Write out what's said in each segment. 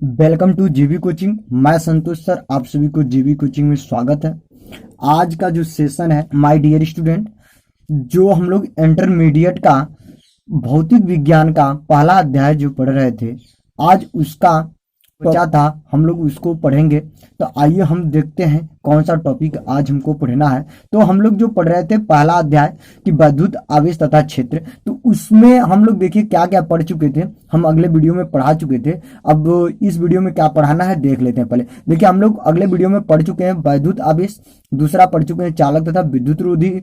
Welcome to जीवी coaching. मैं संतोष sir, आप सभी को जीवी कोचिंग में स्वागत है। आज का जो सेशन है माय डियर स्टूडेंट, जो हम लोग इंटरमीडिएट का भौतिक विज्ञान का पहला अध्याय जो पढ़ रहे थे, आज उसका बचा था, हम लोग उसको पढ़ेंगे। तो आइए हम देखते हैं कौन सा टॉपिक आज हमको पढ़ना है। तो हम लोग जो पढ़ रहे थे पहला अध्याय कि वैद्युत आवेश तथा क्षेत्र, तो उसमें हम लोग देखिए क्या क्या पढ़ चुके थे। हम अगले वीडियो में पढ़ा चुके थे, अब इस वीडियो में क्या पढ़ाना है देख लेते हैं। पहले देखिए, हम लोग अगले वीडियो में पढ़ चुके हैं वैद्युत आवेश, दूसरा पढ़ चुके हैं चालक तथा विद्युत रोधी,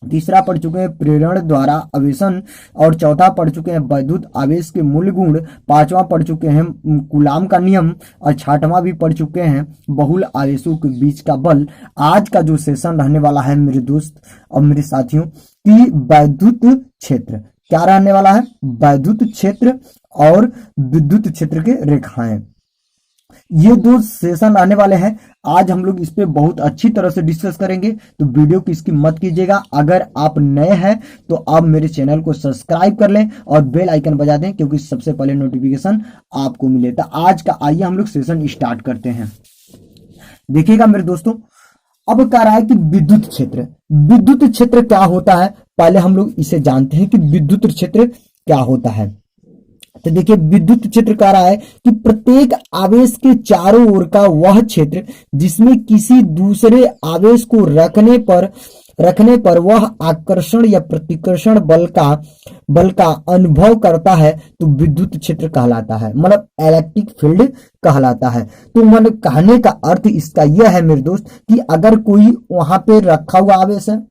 तीसरा पढ़ चुके हैं प्रेरण द्वारा आवेशन, और चौथा पढ़ चुके हैं वैद्युत आवेश के मूल गुण, पांचवा पढ़ चुके हैं कूलाम का नियम, और छठवां भी पढ़ चुके हैं बहुल आवेशों के बीच का बल। आज का जो सेशन रहने वाला है मेरे दोस्त और मेरे साथियों कि वैद्युत क्षेत्र क्या रहने वाला है, वैद्युत क्षेत्र और विद्युत क्षेत्र के रेखाएं, ये दो सेशन आने वाले हैं। आज हम लोग इस पे बहुत अच्छी तरह से डिस्कस करेंगे, तो वीडियो की इसकी मत कीजिएगा। अगर आप नए हैं तो आप मेरे चैनल को सब्सक्राइब कर लें और बेल आइकन बजा दें, क्योंकि सबसे पहले नोटिफिकेशन आपको मिले। तो आज का आइए हम लोग सेशन स्टार्ट करते हैं। देखिएगा मेरे दोस्तों, अब कह रहा है कि विद्युत क्षेत्र, विद्युत क्षेत्र क्या होता है, पहले हम लोग इसे जानते हैं कि विद्युत क्षेत्र क्या होता है। तो देखिए, विद्युत क्षेत्र कह रहा है कि प्रत्येक आवेश के चारों ओर का वह क्षेत्र जिसमें किसी दूसरे आवेश को रखने पर वह आकर्षण या प्रतिकर्षण बल का अनुभव करता है, तो विद्युत क्षेत्र कहलाता है, मतलब इलेक्ट्रिक फील्ड कहलाता है। तो मतलब कहने का अर्थ इसका यह है मेरे दोस्त कि अगर कोई वहां पे रखा हुआ आवेश है,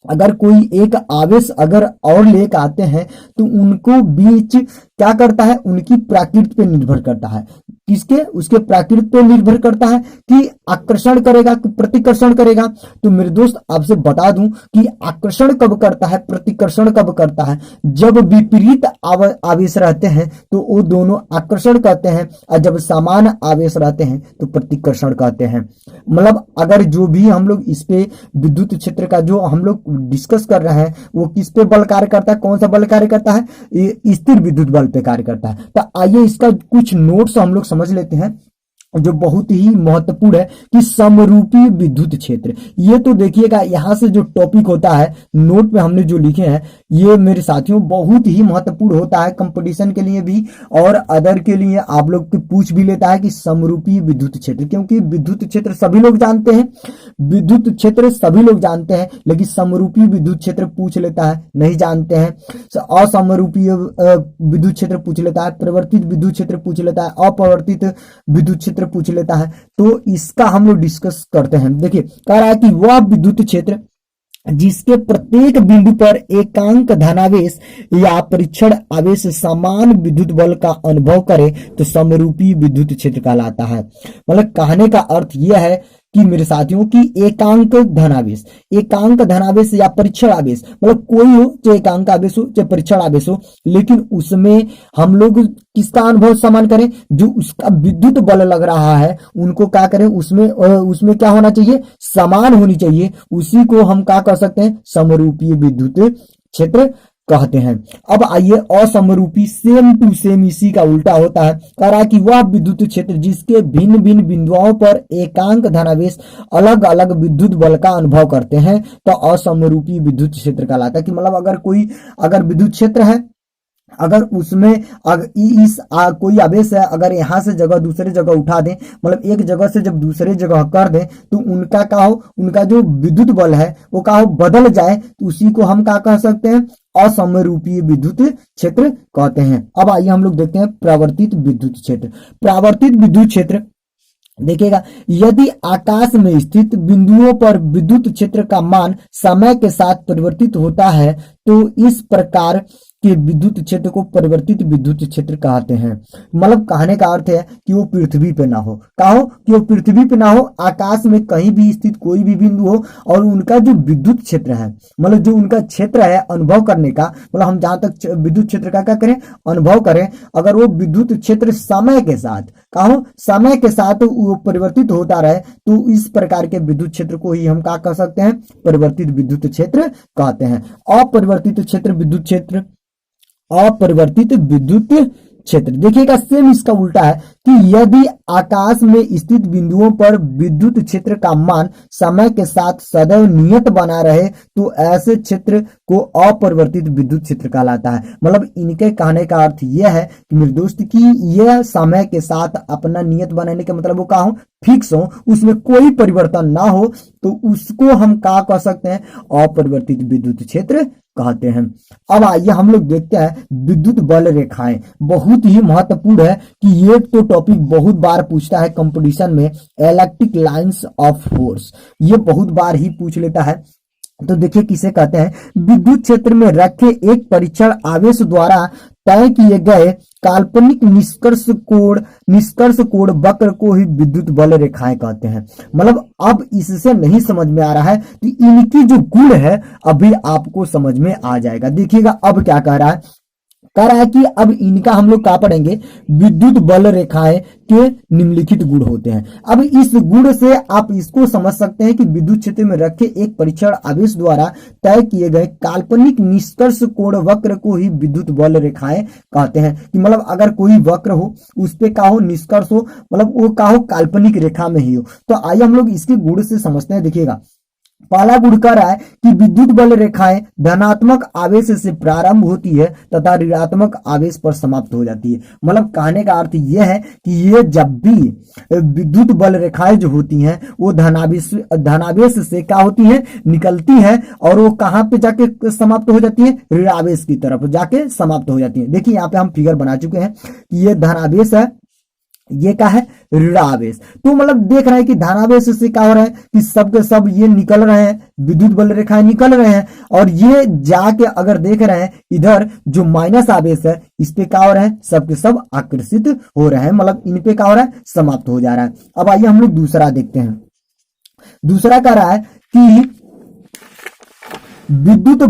अगर कोई एक आवेश अगर और लेकर आते हैं तो उनको बीच क्या करता है, उनकी प्रकृति पे निर्भर करता है। किसके, उसके प्रकृति पे निर्भर करता है कि आकर्षण करेगा कि प्रतिकर्षण करेगा। तो मेरे दोस्त आपसे बता दूं कि आकर्षण कब करता है, प्रतिकर्षण कब करता है, जब विपरीत आवेश रहते हैं तो वो दोनों आकर्षण कहते हैं, और जब समान आवेश रहते हैं तो प्रतिकर्षण कहते हैं। मतलब अगर जो भी हम लोग इस पे विद्युत क्षेत्र का जो हम लोग डिस्कस कर रहे हैं वो किस पे बल कार्य करता है, कौन सा बल कार्य करता है, स्थिर विद्युत बल पे कार्य करता है। तो आइए इसका कुछ नोट्स हम लोग समझ लेते हैं जो बहुत ही महत्वपूर्ण है कि समरूपी विद्युत क्षेत्र। ये तो देखिएगा, यहां से जो टॉपिक होता है नोट में हमने जो लिखे हैं ये मेरे साथियों बहुत ही महत्वपूर्ण होता है, कंपटीशन के लिए भी और अदर के लिए आप लोग के पूछ भी लेता है कि समरूपी विद्युत क्षेत्र, क्योंकि विद्युत क्षेत्र सभी लोग जानते हैं, विद्युत क्षेत्र सभी लोग जानते हैं, लेकिन समरूपी विद्युत क्षेत्र पूछ लेता है, नहीं जानते हैं। असमरूपी विद्युत क्षेत्र पूछ लेता है, परिवर्तित विद्युत क्षेत्र पूछ लेता है, अपरिवर्तित विद्युत क्षेत्र पूछ लेता है। तो इसका हम लोग डिस्कस करते हैं। देखिए, कह रहा है कि वह विद्युत क्षेत्र जिसके प्रत्येक बिंदु पर एकांक धनावेश या परीक्षण आवेश समान विद्युत बल का अनुभव करे तो समरूपी विद्युत क्षेत्र कहलाता है। मतलब कहने का अर्थ यह है कि मेरे साथियों की एकांक धनावेश या परीक्षण आवेश, मतलब कोई हो, चाहे एकांक आवेश हो चाहे परीक्षण आवेश हो, लेकिन उसमें हम लोग किसका अनुभव समान करें, जो उसका विद्युत बल लग रहा है उनको क्या करें, उसमें क्या होना चाहिए, समान होनी चाहिए। उसी को हम क्या कर सकते हैं, समरूपी विद्युत क्षेत्र कहते हैं। अब आइए असमरूपी, सेम टू सेम इसी का उल्टा होता है। कह रहा है कि वह विद्युत क्षेत्र जिसके भिन्न भिन्न बिंदुओं पर एकांक धनावेश अलग अलग विद्युत बल का अनुभव करते हैं तो असमरूपी विद्युत क्षेत्र कहलाता है। कि मतलब अगर विद्युत क्षेत्र है, अगर उसमें कोई आवेश है, अगर यहां से जगह दूसरे जगह उठा दें, मतलब एक जगह से जब दूसरे जगह कर दें तो उनका क्या हो, उनका जो विद्युत बल है वो क्या हो, बदल जाए, तो उसी को हम क्या कह सकते हैं, असमरूपी विद्युत क्षेत्र कहते हैं। अब आइए हम लोग देखते हैं प्रावर्तित विद्युत क्षेत्र। प्रावर्तित विद्युत क्षेत्र देखिएगा, यदि आकाश में स्थित बिंदुओं पर विद्युत क्षेत्र का मान समय के साथ परिवर्तित होता है तो इस प्रकार के विद्युत क्षेत्र को परिवर्तित विद्युत क्षेत्र कहते हैं। मतलब कहने का अर्थ है कि वो पृथ्वी पे ना हो, कि वो पृथ्वी पे ना हो, आकाश में कहीं भी स्थित कोई भी बिंदु हो और उनका जो विद्युत क्षेत्र है, मतलब जो उनका क्षेत्र है अनुभव करने का, मतलब हम जहां तक विद्युत क्षेत्र का क्या करें, अनुभव करें, अगर वो विद्युत क्षेत्र समय के साथ वो परिवर्तित होता रहे तो इस प्रकार के विद्युत क्षेत्र को ही हम क्या कह सकते हैं, परिवर्तित विद्युत क्षेत्र कहते हैं। अपरिवर्तित विद्युत क्षेत्र। देखिएगा सेम इसका उल्टा है कि यदि आकाश में स्थित बिंदुओं पर विद्युत क्षेत्र का मान समय के साथ सदैव नियत बना रहे तो ऐसे क्षेत्र को अपरिवर्तित विद्युत क्षेत्र कहलाता है। मतलब इनके कहने का अर्थ यह है कि मेरे दोस्त की यह समय के साथ अपना नियत बनाने का मतलब वो कहा हो फिक्स हो, उसमें कोई परिवर्तन ना हो, तो उसको हम क्या कह सकते हैं, अपरिवर्तित विद्युत क्षेत्र कहते हैं। अब आइए हम लोग देखते हैं विद्युत बल रेखाएं। बहुत ही महत्वपूर्ण है कि ये तो टॉपिक बहुत बार पूछता है कंपटीशन में, इलेक्ट्रिक लाइंस ऑफ फोर्स, ये बहुत बार ही पूछ लेता है। तो देखिए किसे कहते हैं, विद्युत क्षेत्र में रखे एक परीक्षण आवेश द्वारा तय किए गए काल्पनिक निष्कर्ष कोण वक्र को ही विद्युत बल रेखाएं कहते हैं। मतलब अब इससे नहीं समझ में आ रहा है कि इनकी जो गुण है अभी आपको समझ में आ जाएगा। देखिएगा अब क्या कह रहा है, कह रहा है कि अब इनका हम लोग क्या पढ़ेंगे, विद्युत बल रेखाएं के निम्नलिखित गुण होते हैं। अब इस गुण से आप इसको समझ सकते हैं कि विद्युत क्षेत्र में रखे एक परीक्षण आवेश द्वारा तय किए गए काल्पनिक निष्कर्ष कोण वक्र को ही विद्युत बल रेखाएं कहते हैं। कि मतलब अगर कोई वक्र हो उस पे का हो निष्कर्ष हो, मतलब वो का हो काल्पनिक रेखा में ही हो। तो आइए हम लोग इसके गुण से समझते हैं। देखिएगा पहला गुण कह रहा है कि विद्युत बल रेखाएं धनात्मक आवेश से प्रारंभ होती है तथा ऋणात्मक आवेश पर समाप्त हो जाती है। मतलब कहने का अर्थ यह है कि ये जब भी विद्युत बल रेखाएं जो होती हैं वो धनावेश से क्या होती हैं, निकलती हैं, और वो कहां पे जाके समाप्त हो जाती है, ऋणावेश की तरफ जाके समाप्त हो जाती है। देखिए यहाँ पे हम फिगर बना चुके हैं कि ये धनावेश है, ये क्या है, ऋणावेश। तो मतलब देख रहे हैं कि धनावेश से क्या हो रहा है कि सब के सब ये निकल रहे हैं, विद्युत बल रेखाएं निकल रहे हैं, और ये जाके अगर देख रहे हैं इधर जो माइनस आवेश है इस पे क्या हो रहा है, सब के सब आकर्षित हो रहे हैं, मतलब इन पे क्या हो रहा है, समाप्त हो जा रहा है। अब आइए हम लोग दूसरा देखते हैं। दूसरा कह रहा है कि विद्युत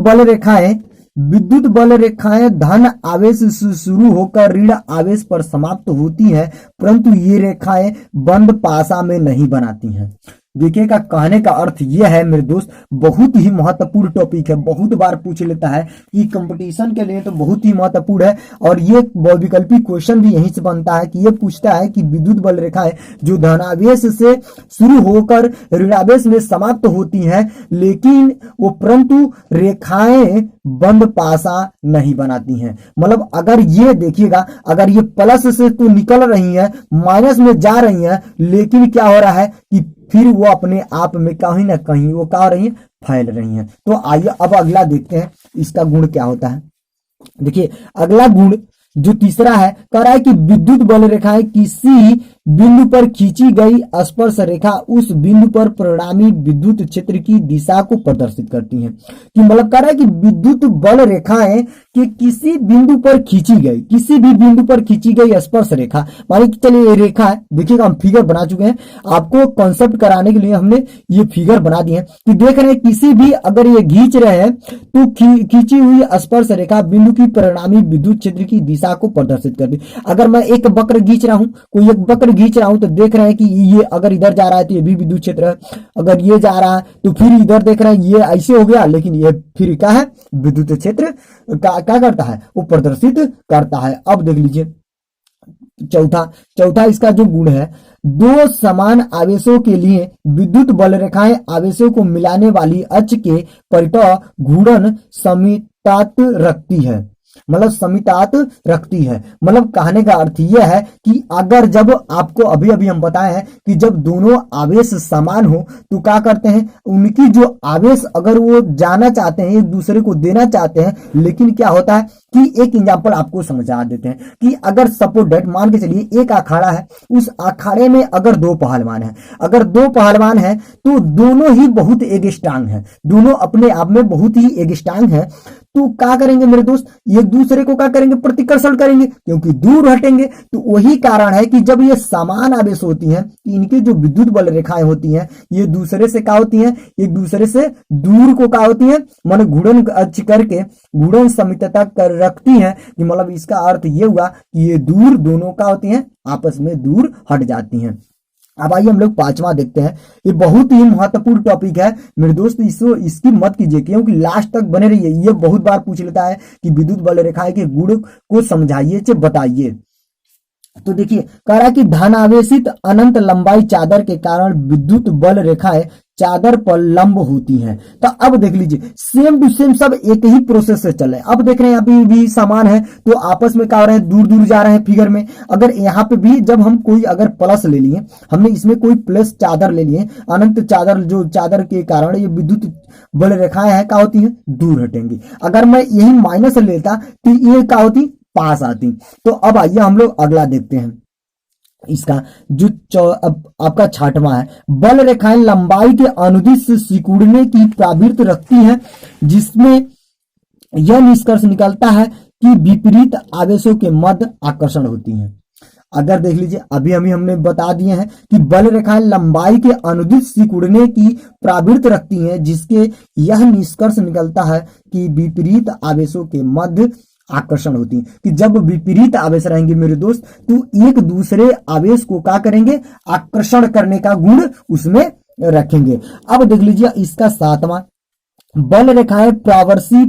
बल रेखाएं धन आवेश से शुरू होकर ऋण आवेश पर समाप्त होती हैं, परंतु ये रेखाएं बंद पासा में नहीं बनाती हैं। देखिएगा कहने का अर्थ यह है मेरे दोस्त, बहुत ही महत्वपूर्ण टॉपिक है, बहुत बार पूछ लेता है कि कंपटीशन के लिए तो बहुत ही महत्वपूर्ण है। और ये बहुविकल्पी क्वेश्चन भी यहीं से बनता है कि ये पूछता है कि विद्युत बल रेखाएं जो धनावेश से शुरू होकर ऋणावेश में समाप्त होती हैं, लेकिन वो परंतु रेखाएं बंद पासा नहीं बनाती हैं। मतलब अगर ये देखिएगा, अगर ये प्लस से तो निकल रही है, माइनस में जा रही है, लेकिन क्या हो रहा है कि फिर वो अपने आप में कहीं ना कहीं वो क्या हो रही है, फैल रही हैं। तो आइए अब अगला देखते हैं इसका गुण क्या होता है। देखिए अगला गुण जो तीसरा है, कह रहा है कि विद्युत बल रेखाएं किसी बिंदु पर खींची गई स्पर्श रेखा उस बिंदु पर परिणामी विद्युत क्षेत्र की दिशा को प्रदर्शित करती हैं। कि मतलब कह रहा है कि विद्युत बल रेखाएं कि किसी बिंदु पर खींची गई, किसी भी बिंदु पर खींची गई स्पर्श रेखा, मान के चलिए ये रेखा है, देखिएगा हम फिगर बना चुके हैं, आपको कॉन्सेप्ट कराने के लिए हमने ये फिगर बना दिए हैं कि देख रहे हैं किसी भी अगर ये खींच रहे हैं तो खींची हुई स्पर्श रेखा बिंदु की परिणामी विद्युत क्षेत्र की दिशा को प्रदर्शित करती है। अगर मैं एक वक्र खींच रहा हूं, कोई एक वक्र खींच रहा हूं, तो देख रहे हैं कि ये अगर इधर जा रहा है तो ये भी विद्युत क्षेत्र है, अगर ये जा रहा है तो फिर इधर देख रहे हैं ये ऐसे हो गया, लेकिन ये फिर क्या है, विद्युत क्षेत्र क्या करता है, वो प्रदर्शित करता है। अब देख लीजिए चौथा इसका जो गुण है, दो समान आवेशों के लिए विद्युत बल रेखाएं आवेशों को मिलाने वाली अक्ष के परितः घूर्णन समीतात रखती है। मतलब समीतात रखती है। मतलब कहने का अर्थ यह है कि अगर जब आपको अभी अभी हम बताए हैं कि जब दोनों आवेश समान हो तो क्या करते हैं, उनकी जो आवेश अगर वो जाना चाहते हैं, एक दूसरे को देना चाहते हैं, लेकिन क्या होता है कि एक एग्जांपल आपको समझा देते हैं कि अगर सपोज डेट मान के चलिए एक अखाड़ा है, उस अखाड़े में अगर दो पहलवान है, अगर दो पहलवान है तो दोनों ही बहुत एक स्ट्रांग है, दोनों अपने आप में बहुत ही एक स्ट्रांग है। तो क्या करेंगे मेरे दोस्त, एक दूसरे को क्या करेंगे, प्रतिकर्षण करेंगे, क्योंकि दूर हटेंगे। तो वही कारण है कि जब ये समान आवेश होती हैं, इनकी जो विद्युत बल रेखाएं होती हैं ये दूसरे से क्या होती हैं, एक दूसरे से दूर को क्या होती हैं, माने घूर्णन अक्ष करके घूर्णन समीतता कर रखती हैं। कि मतलब इसका अर्थ ये हुआ कि ये दूर दोनों क्या होती हैं, आपस में दूर हट जाती हैं। अब आइए हम लोग पांचवा देखते हैं। ये बहुत ही महत्वपूर्ण टॉपिक है मेरे दोस्त, इसकी मत कीजिए क्योंकि लास्ट तक बने रहिए। ये बहुत बार पूछ लेता है कि विद्युत बल रेखाएं के गुण को समझाइए चे बताइए। तो देखिए कह रहा है कि धनावेशित अनंत लंबाई चादर के कारण विद्युत बल रेखाएं चादर पर लंब होती हैं। तो अब देख लीजिए सेम टू सेम सब एक ही प्रोसेस से चल रहे हैं। अब देख रहे हैं अभी भी समान है तो आपस में क्या हो रहा है, दूर दूर जा रहे हैं फिगर में। अगर यहाँ पे भी जब हम कोई अगर प्लस ले लिए, हमने इसमें कोई प्लस चादर ले लिए, अनंत चादर, जो चादर के कारण ये विद्युत बल रेखाएं हैं क्या होती हैं, दूर हटेंगी। अगर मैं यही माइनस लेता तो ये क्या होती, पास आती। तो अब आइए हम लोग अगला देखते हैं। इसका जो अब आपका छठवां है, बल रेखाएं लंबाई के अनुदिश से सिकुड़ने की प्रवृत्ति रखती हैं, जिसमें यह निष्कर्ष निकलता है कि विपरीत आवेशों के मध्य आकर्षण होती हैं। अगर देख लीजिए अभी हमने बता दिए हैं कि बल रेखाएं लंबाई के अनुदिश सिकुड़ने की प्रवृत्ति रखती हैं, जिसके यह निष्कर्ष निकलता है कि विपरीत आवेशों के मध्य आकर्षण होती है। कि जब विपरीत आवेश रहेंगे मेरे दोस्त तो एक दूसरे आवेश को क्या करेंगे, आकर्षण करने का गुण उसमें रखेंगे। अब देख लीजिए इसका सातवां, बल रेखाएं प्रावर्सी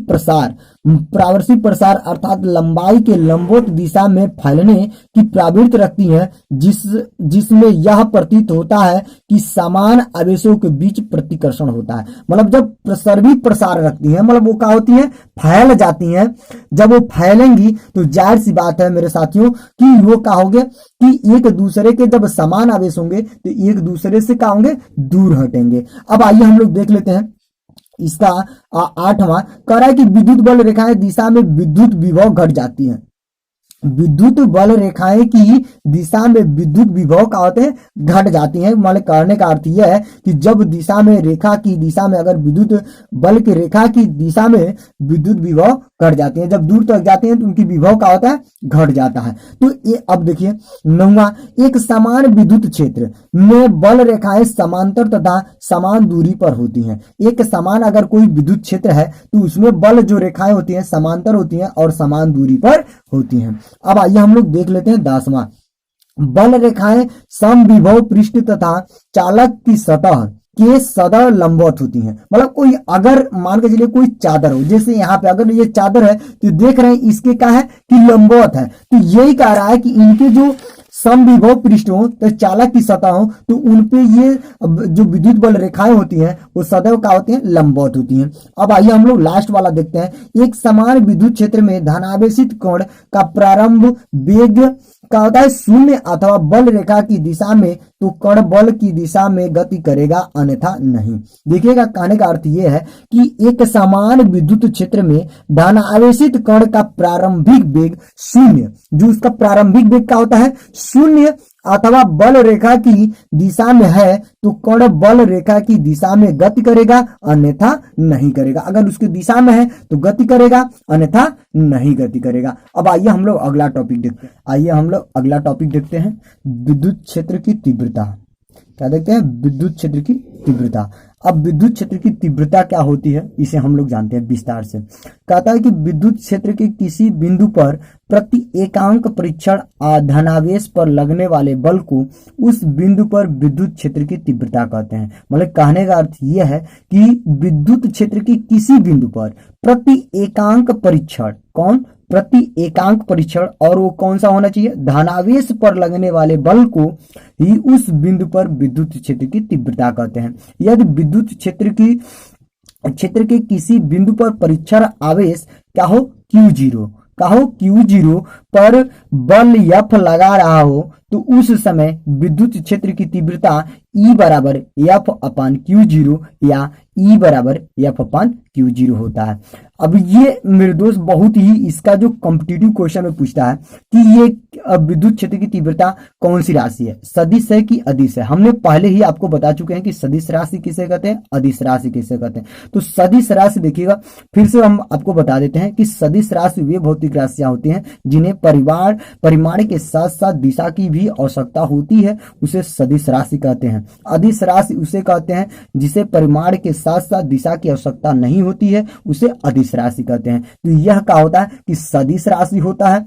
प्रसार अर्थात लंबाई के लंबवत दिशा में फैलने की प्रवृत्ति रखती है, जिसमें यह प्रतीत होता है कि समान आवेशों के बीच प्रतिकर्षण होता है। मतलब जब प्रसरवी प्रसार रखती हैं, मतलब वो क्या होती है, फैल जाती हैं। जब वो फैलेंगी तो जाहिर सी बात है मेरे साथियों कि वो क्या होंगे कि एक दूसरे के जब समान आवेश होंगे तो एक दूसरे से क्या होंगे, दूर हटेंगे। अब आइए हम लोग देख लेते हैं इसका आठवां, कह रहा है कि विद्युत बल रेखाएं दिशा में विद्युत विभव घट जाती है। विद्युत बल रेखाएं की दिशा में विद्युत विभव का होते हैं, घट जाती हैं। मान कहने का अर्थ यह है कि जब दिशा में रेखा की दिशा में अगर विद्युत बल की रेखा की दिशा में विद्युत विभव घट जाती है, जब दूर तक जाती हैं तो उनकी विभव का होता है, घट जाता है। तो ये अब देखिए नौवां, एक समान विद्युत क्षेत्र में बल रेखाएं समांतर तथा समान दूरी पर होती हैं। एक समान अगर कोई विद्युत क्षेत्र है तो उसमें बल जो रेखाएं होती हैं समांतर होती हैं और समान दूरी पर होती हैं। अब आइए हम लोग देख लेते हैं 10वां, बल रेखाएं समविभव पृष्ठ तथा चालक की सतह के सदैव लंबवत होती हैं। मतलब कोई अगर मान के चलिए कोई चादर हो, जैसे यहाँ पे अगर ये चादर है तो देख रहे हैं इसके क्या है कि लंबवत है। तो यही कह रहा है कि इनके जो समविभव पृष्ठ हो तो चालक की सतह हो तो उनपे ये जो विद्युत बल रेखाएं होती हैं वो सदैव क्या होती हैं, लंबवत होती हैं। अब आइए हम लोग लास्ट वाला देखते हैं, एक समान विद्युत क्षेत्र में धनावेशित कण का प्रारंभ वेग का होता है शून्य अथवा बल रेखा की दिशा में तो कण बल की दिशा में गति करेगा अन्यथा नहीं। देखिएगा कहने का अर्थ यह है कि एक समान विद्युत क्षेत्र में धनावेशित कण का प्रारंभिक वेग शून्य, जो उसका प्रारंभिक वेग का होता है शून्य अथवा बल रेखा की दिशा में है तो कण बल रेखा की दिशा में गति करेगा अन्यथा नहीं करेगा। अगर उसकी दिशा में है तो गति करेगा अन्यथा नहीं गति करेगा। अब आइए हम लोग अगला टॉपिक देखते हैं, विद्युत क्षेत्र की तीव्रता। क्या देखते हैं, विद्युत क्षेत्र की तीव्रता। अब विद्युत क्षेत्र की तीव्रता क्या होती है इसे हम लोग जानते हैं विस्तार से। कहता है कि विद्युत क्षेत्र के किसी बिंदु पर प्रति एकांक परीक्षण धनावेश पर लगने वाले बल को उस बिंदु पर विद्युत क्षेत्र की तीव्रता कहते हैं। मतलब कहने का अर्थ यह है कि विद्युत क्षेत्र के किसी बिंदु पर प्रति एकांक परीक्षण, कौन, प्रति एकांक परीक्षण, और वो कौन सा होना चाहिए, धनावेश पर लगने वाले बल को ही उस बिंदु पर विद्युत क्षेत्र की तीव्रता कहते हैं। यदि विद्युत क्षेत्र के किसी बिंदु पर परीक्षण आवेश क्या हो, Q0 पर बल F लगा रहा हो तो उस समय विद्युत क्षेत्र की तीव्रता E बराबर F अपान Q0 या E बराबर F अपान Q0 होता है। अब ये मेरे दोस्त बहुत ही इसका जो कॉम्पिटिटिव क्वेश्चन में पूछता है कि ये विद्युत क्षेत्र की तीव्रता कौन सी राशि है, सदिश है कि अदिश है। हमने पहले ही आपको बता चुके हैं कि सदिश राशि किसे कहते हैं, अदिश राशि किसे कहते हैं। तो सदिश राशि देखिएगा फिर से हम आपको बता देते हैं कि सदिश राशि वे भौतिक राशियां होती हैं जिन्हें परिमाण के साथ साथ दिशा की भी आवश्यकता होती है, उसे सदिश राशि कहते हैं। अदिश राशि उसे कहते हैं जिसे परिमाण के साथ साथ दिशा की आवश्यकता नहीं होती है, उसे अदिश राशि कहते हैं। तो यह क्या होता है कि सदिश राशि होता है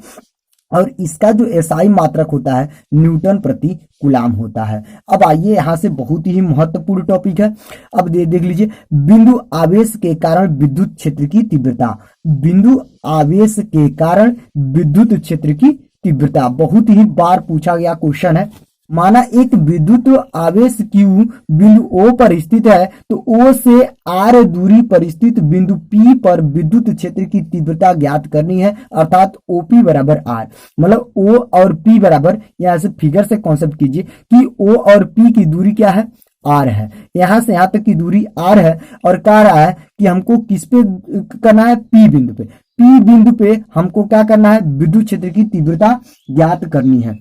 और इसका जो एसआई मात्रक होता है न्यूटन प्रति कूलाम होता है। अब आइए यहाँ से बहुत ही महत्वपूर्ण टॉपिक है। अब देख लीजिए, बिंदु आवेश के कारण विद्युत क्षेत्र की तीव्रता। बिंदु आवेश के कारण विद्युत क्षेत्र की तीव्रता बहुत ही बार पूछा गया क्वेश्चन है। माना एक विद्युत आवेश Q बिंदु O पर स्थित है, तो O से R दूरी पर स्थित बिंदु P पर विद्युत क्षेत्र की तीव्रता ज्ञात करनी है, अर्थात OP बराबर R। मतलब O और P बराबर, यहाँ से फिगर से कॉन्सेप्ट कीजिए कि O और P की दूरी क्या है, R है। यहां से यहां तक की दूरी R है और कह रहा है कि हमको किस पे करना है, P बिंदु पे। P बिंदु पे हमको क्या करना है, विद्युत क्षेत्र की तीव्रता ज्ञात करनी है।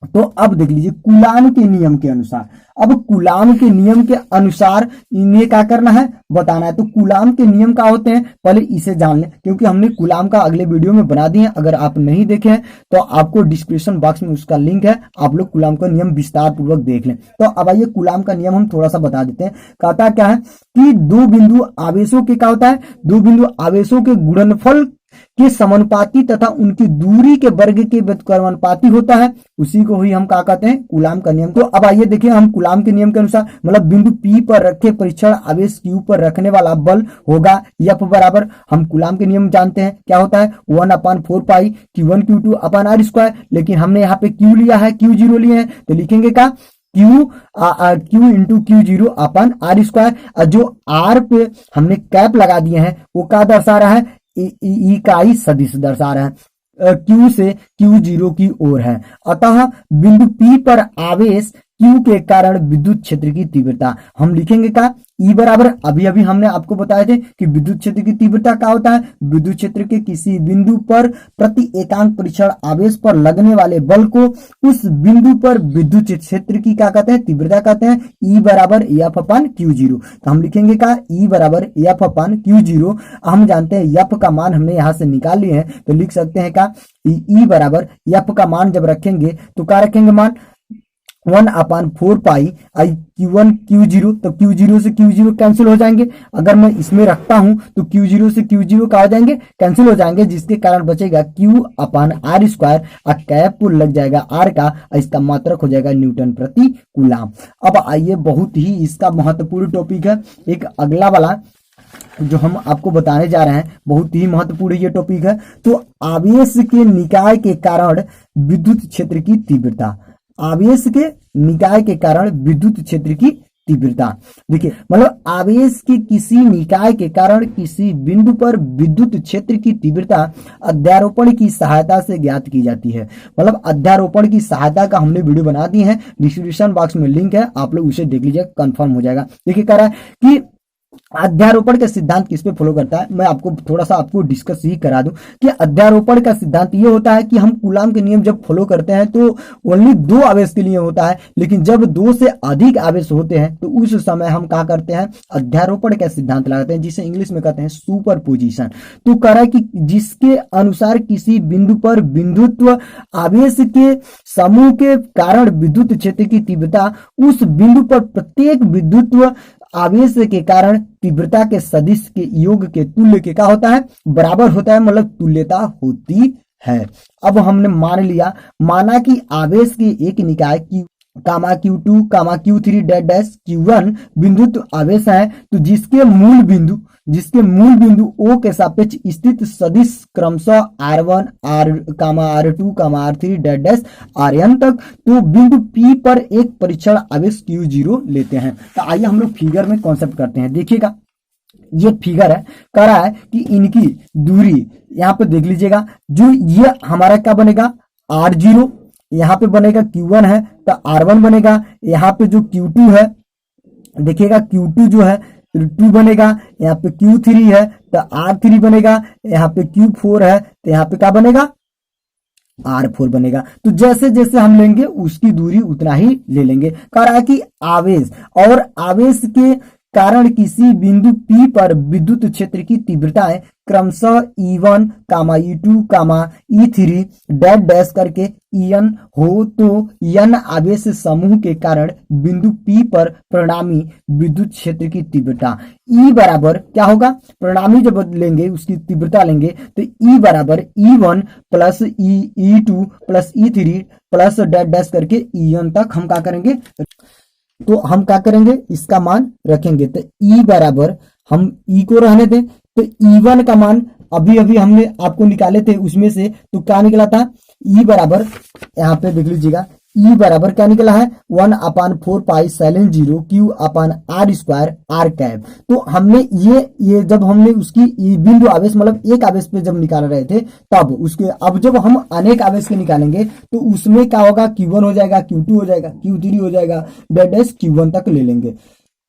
तो अब देख लीजिए कूलाम के नियम के अनुसार, अब कूलाम के नियम के अनुसार इन्हें क्या करना है, बताना है। तो कूलाम के नियम क्या होते हैं, पहले इसे जान लें, क्योंकि हमने कूलाम का अगले वीडियो में बना दिए हैं। अगर आप नहीं देखे हैं तो आपको डिस्क्रिप्शन बॉक्स में उसका लिंक है, आप लोग कूलाम का नियम विस्तार पूर्वक देख लें। तो अब आइए कूलाम का नियम हम थोड़ा सा बता देते हैं। कहता क्या है कि दो बिंदु आवेशों के क्या होता है, दो बिंदु आवेशों के गुणनफल के समानुपाती तथा उनकी दूरी के वर्ग के व्युत्क्रमानुपाती होता है, उसी को ही हम क्या कहते हैं, कूलाम का नियम। तो अब आइए देखिए, हम कूलाम के नियम के अनुसार, मतलब बिंदु P पर रखे परीक्षण आवेश Q पर रखने वाला बल होगा F बराबर, हम कूलाम के नियम जानते हैं क्या होता है, 1/4 पाई Q1 Q2 अपन R स्क्वायर। लेकिन हमने यहाँ पे Q लिया है, Q0 लिए हैं, तो लिखेंगे क्या, Q इंटू Q0 अपन R स्क्वायर। जो R पे हमने कैप लगा दिए हैं वो क्या दर्शा रहा है, इकाई सदिश दर्शा रहा है, Q से Q0 की ओर है। अतः बिंदु P पर आवेश Q के कारण विद्युत क्षेत्र की तीव्रता हम लिखेंगे का E बराबर, अभी अभी हमने आपको बताए थे कि विद्युत क्षेत्र की तीव्रता क्या होता है, विद्युत क्षेत्र के किसी बिंदु पर प्रति एकांक परीक्षण आवेश पर लगने वाले बल को उस बिंदु पर विद्युत क्षेत्र की क्या कहते हैं, तीव्रता कहते हैं। E बराबर F अपन Q0, तो हम लिखेंगे का E बराबर F अपन Q0। हम जानते हैं F का मान हमने यहाँ से निकाल लिए हैं, तो लिख सकते हैं का E बराबर F का मान जब रखेंगे तो क्या रखेंगे मान, 1/4 पाई Q1 Q0, तो Q0 से Q0 कैंसिल हो जाएंगे। अगर मैं इसमें रखता हूं तो Q0 से Q0 क्या हो जाएंगे, कैंसिल हो जाएंगे, जिसके कारण बचेगा Q/R स्क्वायर, और कैप लग जाएगा R का, इसका मात्रक हो जाएगा न्यूटन प्रति कूलाम। अब आइए, बहुत ही इसका महत्वपूर्ण टॉपिक है एक अगला वाला जो हम आपको बताने जा रहे हैं, बहुत ही महत्वपूर्ण ये टॉपिक है। तो आवेश के निकाय के कारण विद्युत क्षेत्र की तीव्रता, आवेश के निकाय के कारण विद्युत क्षेत्र की तीव्रता। देखिए, मतलब आवेश के किसी निकाय के कारण किसी बिंदु पर विद्युत क्षेत्र की तीव्रता अध्यारोपण की सहायता से ज्ञात की जाती है। मतलब अध्यारोपण की सहायता का हमने वीडियो बना दी है, डिस्क्रिप्शन बॉक्स में लिंक है, आप लोग उसे देख लीजिए, कंफर्म हो जाएगा। देखिए कह रहा है कि अध्यारोपण का सिद्धांत किस पे फॉलो करता है, मैं आपको थोड़ा सा आपको डिस्कस ही करा दूं कि अध्यारोपण का सिद्धांत ये होता है कि हम कूलाम के नियम जब फॉलो करते हैं तो ओनली 2 आवेश के लिए होता है, लेकिन जब 2 से अधिक आवेश होते हैं तो उस समय हम क्या करते हैं, अध्यारोपण का सिद्धांत लगाते हैं, जिसे इंग्लिश में कहते हैं सुपरपोजिशन। तो कह रहा है कि जिसके अनुसार किसी बिंदु पर बिंदुत्व आवेश के समूह के कारण विद्युत क्षेत्र की तीव्रता उस बिंदु पर प्रत्येक विद्युत्व आवेश के कारण तीव्रता के सदिश के योग के तुल्य के क्या होता है, बराबर होता है, मतलब तुल्यता होती है। अब हमने मान लिया, माना कि आवेश के एक निकाय Q, Q2, Q3 dash Q1 बिंदुत्व आवेश है, तो जिसके मूल बिंदु O के सापेक्ष स्थित सदिश क्रमशः R1, R2, R3 dash Rn तक, तो बिंदु P पर एक परीक्षण आवेश Q0 लेते हैं। तो आइए हम लोग फिगर में कॉन्सेप्ट करते हैं। देखिएगा, ये फिगर है, कह रहा है कि इनकी दूरी यहाँ पे देख लीजिएगा, जो ये हमारा क्या बनेगा, R0, यहाँ पे बनेगा Q1 है तो R1 बनेगा, यहाँ पे जो Q2 है देखिएगा, Q2 जो है 2 बनेगा, यहाँ पे Q3 है तो R3 बनेगा, यहाँ पे Q4 है तो यहाँ पे क्या बनेगा, R4 बनेगा। तो जैसे जैसे हम लेंगे उसकी दूरी उतना ही ले लेंगे। कह रहा है कि आवेश और आवेश के कारण किसी बिंदु P पर विद्युत क्षेत्र की तीव्रताएं क्रमशः E1 कामा E2 कामा E3 डैश डैश करके En हो तो n आवेश समूह के कारण बिंदु P पर परिणामी विद्युत क्षेत्र की तीव्रता E बराबर क्या होगा, परिणामी जब लेंगे उसकी तीव्रता लेंगे तो E बराबर E1 plus E2 plus E3 plus dash dash करके En तक हम क्या करेंगे, तो हम क्या करेंगे इसका मान रखेंगे। तो E बराबर हम E को रहने दें, तो E1 का मान अभी अभी हमने आपको निकाले थे उसमें से, तो क्या निकला था E बराबर, यहाँ पे देख लीजिएगा E बराबर क्या निकला है 1/4 पाई साइलेंस 0 Q अपन R स्क्वायर R कैप। तो हमने ये जब हमने उसकी बिंदु आवेश मतलब एक आवेश पे जब निकाल रहे थे तब उसके, अब जब हम अनेक आवेश के निकालेंगे तो उसमें क्या होगा Q1 हो जाएगा, Q2 हो जाएगा, Q3 हो जाएगा, डैश डैश Q1 तक ले लेंगे।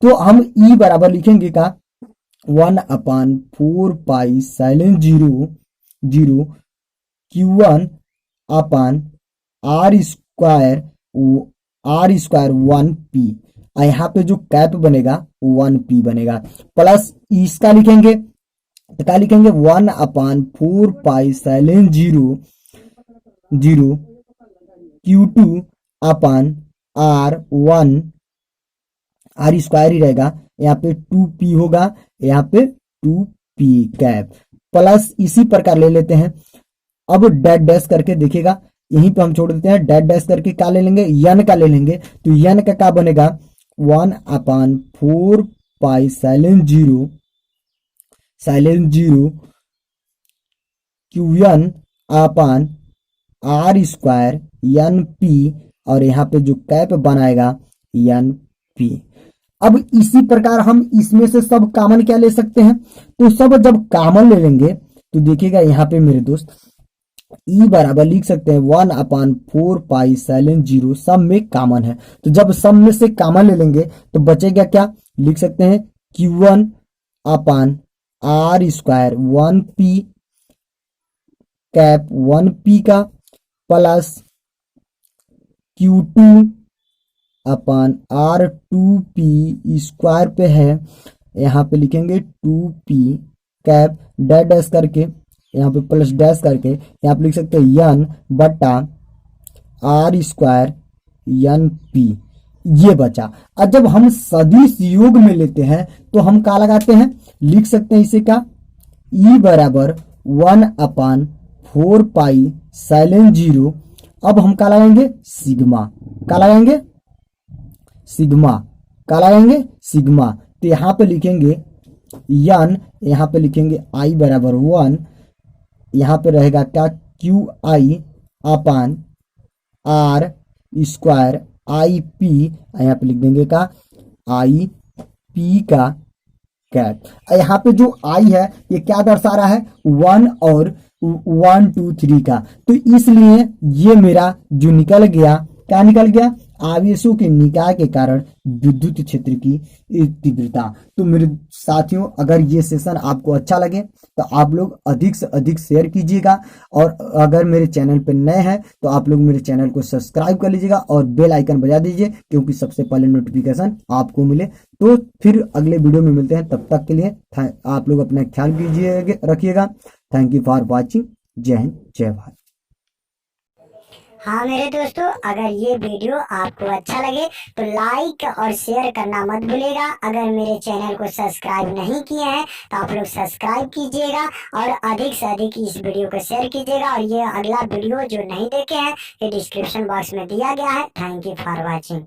तो हम E बराबर लिखेंगे का 1/4 पाई साइलेंस 0 Q1 अपन R स्क्वायर 1P, यहाँ पे जो कैप बनेगा 1P बनेगा, प्लस इसका लिखेंगे तो क्या लिखेंगे 1/4 पाई साइलेंस 0 Q2 अपन R स्क्वायर ही रहेगा, यहाँ पे 2P होगा, यहाँ पे 2P कैप, प्लस इसी प्रकार ले लेते हैं। अब डैश डैश करके देखिएगा, यहीं पे हम छोड़ देते हैं, डैश डैश करके क्या ले लेंगे n का ले लेंगे, तो n का क्या बनेगा 1/4 पाई साइलेंस 0 Qn अपन R स्क्वायर NP, और यहाँ पे जो कैप बनाएगा NP। अब इसी प्रकार हम इसमें से सब कॉमन क्या ले सकते हैं, तो सब जब कॉमन ले लेंगे तो देखिएगा यहाँ पे मेरे दोस्त E बराबर लिख सकते हैं 1/4 पाई साइलेंस 0, सब में कॉमन है, तो जब सब में से कॉमन ले लेंगे तो बचेगा क्या, लिख सकते हैं Q1 अपन R square 1P cap 1P का, प्लस Q2 अपन R2P स्क्वायर पे है, यहाँ पे लिखेंगे 2P कैप डैश डैश करके, यहाँ पे प्लस डैश करके यहाँ पे लिख सकते हैं n बटा R स्क्वायर NP, ये बचा। और जब हम सदिश योग में लेते हैं तो हम क्या लगाते हैं, लिख सकते हैं इसे का E बराबर 1/4 पाई साइलेंस 0, अब हम क्या लगाएंगे सिग्मा, क्या लगाएंगे सिग्मा, तो यहाँ पे लिखेंगे n, यहाँ पे लिखेंगे I बराबर 1, यहाँ पे रहेगा क्या QI अपन R स्क्वायर IP, यहाँ पे लिख देंगे का IP का कैप। यहाँ पे जो I है ये क्या दर्शा रहा है 1 और 1 2 3 का, तो इसलिए ये मेरा जो निकल गया, क्या निकल गया आवेशों के निकाय के कारण विद्युत क्षेत्र की तीव्रता। तो मेरे साथियों अगर ये सेशन आपको अच्छा लगे तो आप लोग अधिक से अधिक शेयर कीजिएगा, और अगर मेरे चैनल पर नए हैं तो आप लोग मेरे चैनल को सब्सक्राइब कर लीजिएगा और बेल आइकन बजा दीजिए, क्योंकि सबसे पहले नोटिफिकेशन आपको मिले। तो फिर अगले वीडियो में मिलते हैं, तब तक के लिए आप लोग अपना ख्याल रखिएगा। Thank you for watching. जय हिंद, जय भारत। हाँ मेरे दोस्तों, अगर ये वीडियो आपको अच्छा लगे तो लाइक और शेयर करना मत भूलिएगा। अगर मेरे चैनल को सब्सक्राइब नहीं किए हैं तो आप लोग सब्सक्राइब कीजिएगा और अधिक से अधिक इस वीडियो को शेयर कीजिएगा। और ये अगला वीडियो जो नहीं देखे हैं ये डिस्क्रिप्शन बॉक्स में दिया गया है। Thank you for watching.